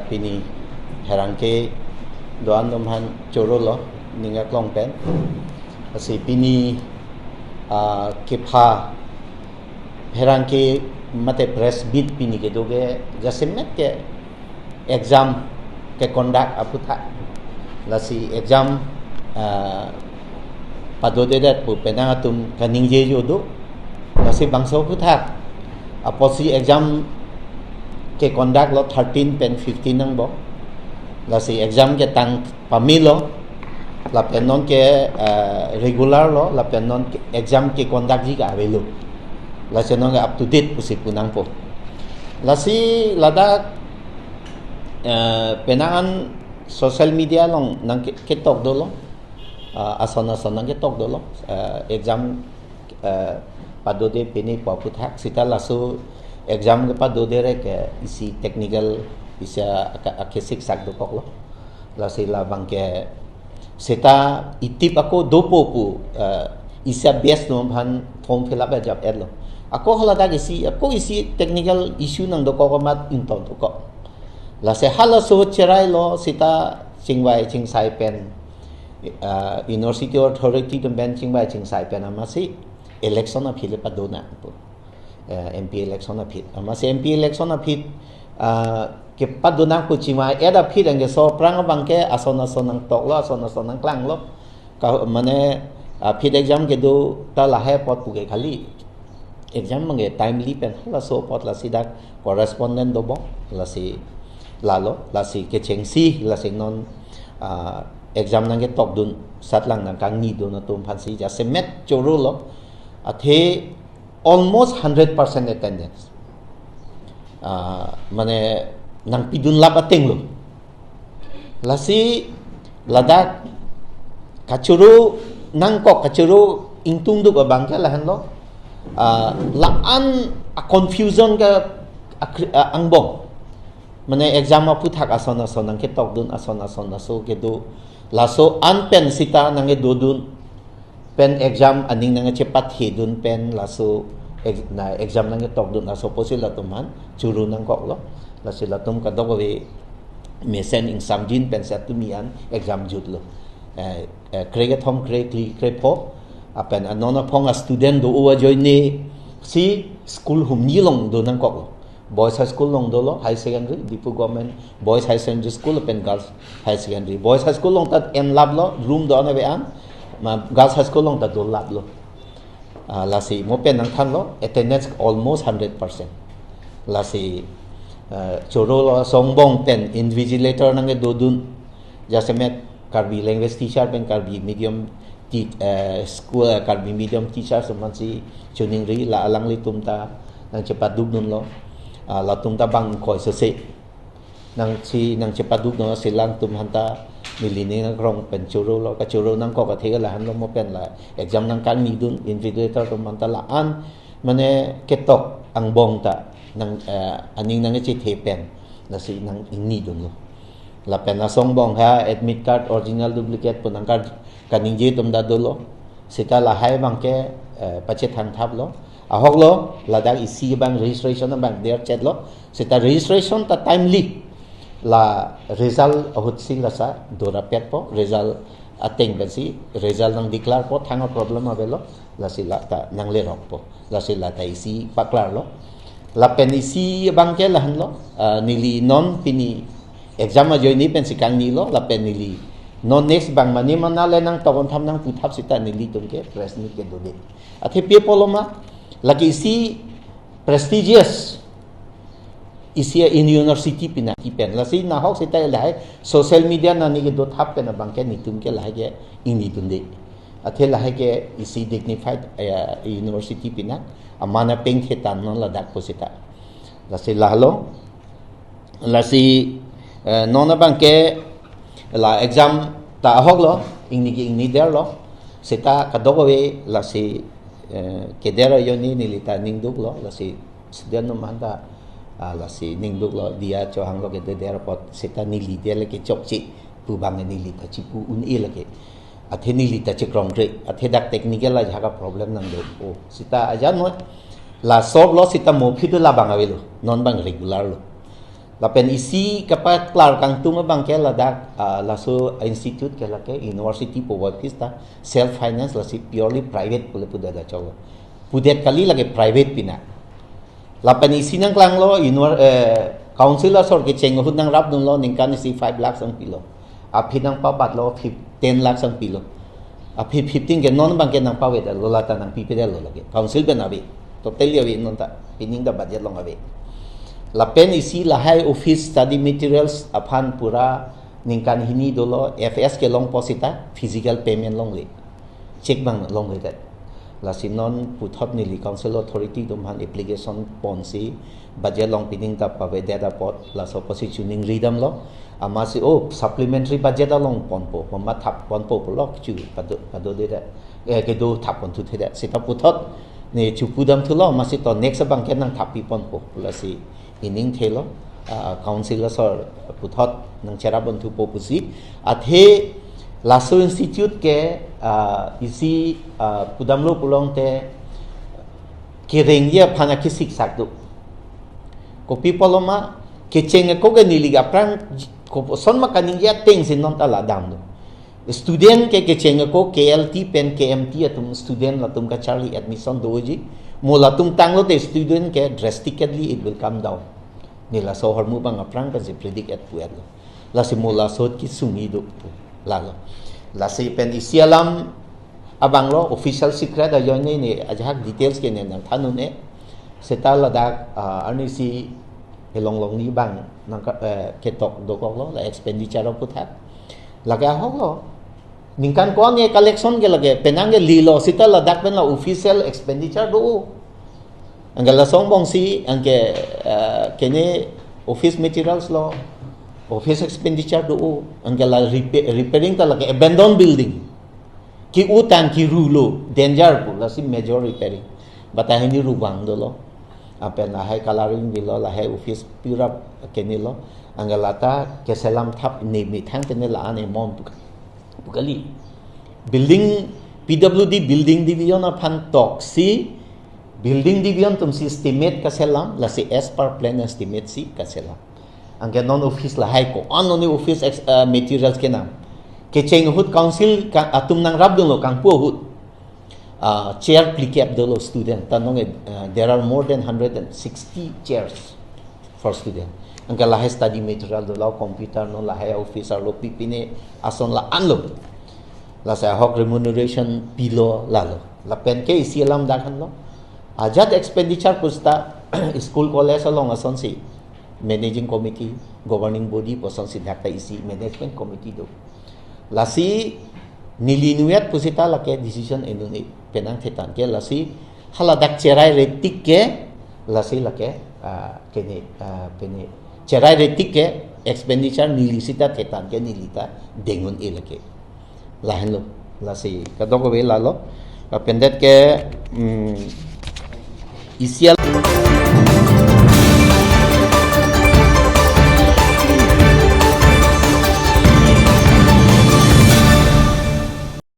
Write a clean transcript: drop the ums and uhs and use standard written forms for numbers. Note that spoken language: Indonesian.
Pini herangke doan domhan corolo ninga klong pen asi pini kepa herangke mate press bid pini ke doge jasemet ke exam ke conduct aputa lasi exam padode dat pu penang atum kaning je jodo lasi bangso puta aposi exam ke conduct lo 13 pen 15 nang bo la si exam ke tang pamilo la penon ke regular lo la penon ke exam ke conduct ji ka velu la senon up to date pusi punang po la si lada penangan social media long nang ke tok do lo asana nang ke tok do lo exam padode peni paputhak sita lasu exam ke pad dode re ke isi technical isa akesik sak do pok lo la sila bangke seta itip ako dopo pu isa best no bhan form fill up job ad lo ako hala dag isi technical issue nang do ko mat into do ko la se hala so cherai lo sita chingwai chingsai pen university authority to ben chingwai chingsai pen amasi election of philipa dona MP election a pit mas MP election a pit ke paduna ku chima eda pit ang so prang bangke asona sonang tok lo asona sonang klang lo ka mane pit exam ke do ta la he pot pu ke khali exam mangi timely pen la so pot la sidak correspondent do bo la si lalo la si ke chengsi la si non exam nang ke tok dun satlang nang kang ni do na tum phansi ja semet choru lo athe almost 100% attendance mane nang pidun lab ateng lo lasi ladak kachuru nang kok kachuru ingtung du ba bangka lahan lo laan a confusion ka angbong mane exam apu thak asona sonang ke tok dun asona so ke do laso unpen sita nang e dodun pen exam aning nang cepat hidun pen laso na exam nang tok dun laso posila tuman churu nang kok lo lasila tum ka dog we mesen ing samjin pen satumian exam jut lo krege thom kre po apen anona phong a student do uwa joini si school hum ni long do nang kok lo boys high school long do lo high secondary dipu government boys high secondary school pen girls high secondary boys high school long tat en lab lo room do na be an ma girls high school long tat do lab lo lasi mo pen nang than lo attendance almost 100% lasi choro lo songbong pen invigilator nang do dun jasemet karbi language teacher pen karbi medium school karbi medium teacher semansi chuning ri la alang li tumta nang cepat dug nun lo la tumta bang khoi se nang cepat dug no silang tum hanta milini nang rong pen churu lo ka churu nang ko ka thega la han lo mo pen la exam nang kan mi dun invigilator to man ta la an mane ketok ang bong ta nang aning nang chi the pen la si nang inni dun lo la pen na song bong ha admit card original duplicate pun nang card kaning je tum da do lo sita la hai bang ke pache thang thap lo ahok lo la dag isi bang registration bang der chat lo sita registration ta timely la result ahut sing la sa dora pet po result ateng basi result nang declare po thang problem avelo la sila ta nang le rok po la sila ta isi paklar lo la pen isi bangke la han lo nili non pini exam a joini pen sikang ni lo la pen nili non next bang mani manale nang tokon tham nang puthap sita nili tumke press ni ke dode athe pe poloma lagi isi prestigious isia in university pina ki pen la si na hok si tai lai social media na ni ke do thap pen bang ke ni tum ke lai ke ing ni tum de athe lai ke isi dignified university pina amana peng the tan no la dak posita la si la lo la si non na bang ke la exam ta hok lo ing ni der lo sita ka do we la si ke der yo ni lita ning duk lo la si student no manda la si ning duk lo dia cho hang lo ke de der pot sita ni li de le ke chok chi pu bang ni li ta chi pu un e le ke athe ni li ta chi krong re athe dak technical la jaga problem nang do o sita ajan no la solve lo sita mo phi la bang ave lo non bang regular lo la pen isi kapat klar kang tung bang ke la dak la so institute ke la ke university po work pista self finance la si purely private pule pu da chaw pudet kali la ke private pina la pen isi nang klang lo councilor sor ke cheng hud nang rap dun lo ning kan si 5 lakh sang pilo a phi nang pa bat lo 10 lakh sang pilo a phi 15 ke non bang ke nang pa we da lo la ta nang pi pe da lo la ke council ben ave totally ave non ta pining da budget long ave la pen isi la hai office study materials aphan pura ningkan hini dolo fs ke long posita physical payment long le check bang long le that la sinon puthot ni li council authority dum han application ponsi budget long pining ta pa data pot la so positioning redam lo amasi supplementary budget long ponpo mama thap ponpo lok chu pado de da ke do thap pon thu the da sita puthot ne chu pudam thu lo masi to next bang ke nang thap pi ponpo la si ining thelo councilor sor puthot nang chera bontu popusi athe laso institute ke isi pudamlo pulong te ke rengya phana ki siksak du ko pipoloma ke cheng ko ga niliga prang ko sonma kaningya teng sin non tala dam du student ke cheng ko KLT pen KMT atum student latum ka charli admission doji mola tum tanglo te student ke drastically it will come down nila so hormu bang aprang ka je predict at puelo la si mola so ki sungi do lalo la si pen isialam abang lo official secret ayo ni ajak details ke ne nang thanu ne setala dak ani si helong long ni bang nang ke tok do ko lo la expenditure ro puthat laga ho lo ningkan ko ne collection ke lage penang ge lilo sitala dak pen la official expenditure do angala song bong si angke kene office materials lo office expenditure do angala repairing ta lage abandoned building ki utan ki rulo danger pu la si major repairing bata hini rubang do lo apen la hai coloring bilo la hai office pura kene lo angala ta keselam thap ne mi thang kene la ane mon bukali building PWD building division aphan tok si building division tum si estimate kaselam la si as per plan estimate si kaselam angke non office la hai ko on only office materials ke nam ke cheng hut council ka atum nang rab dolo kang pu hut chair plikap dolo student tanong there are more than 160 chairs for student angke la hai study material dolo computer no la hai officer lo pipine ason la anlo la sa hok remuneration pilo lalo la pen ke isialam dakan lo ajat expenditure pusta school college along ason si managing committee governing body poson si dakta isi management committee do lasi nilinuet pusita la ke decision enuni penang thetan ke lasi haladak cherai retik ke lasi la ke kene pene cherai retik ke expenditure nilisita thetan ke nilita dengun elake lahan lo lasi kadoko be lalo pendet ke isial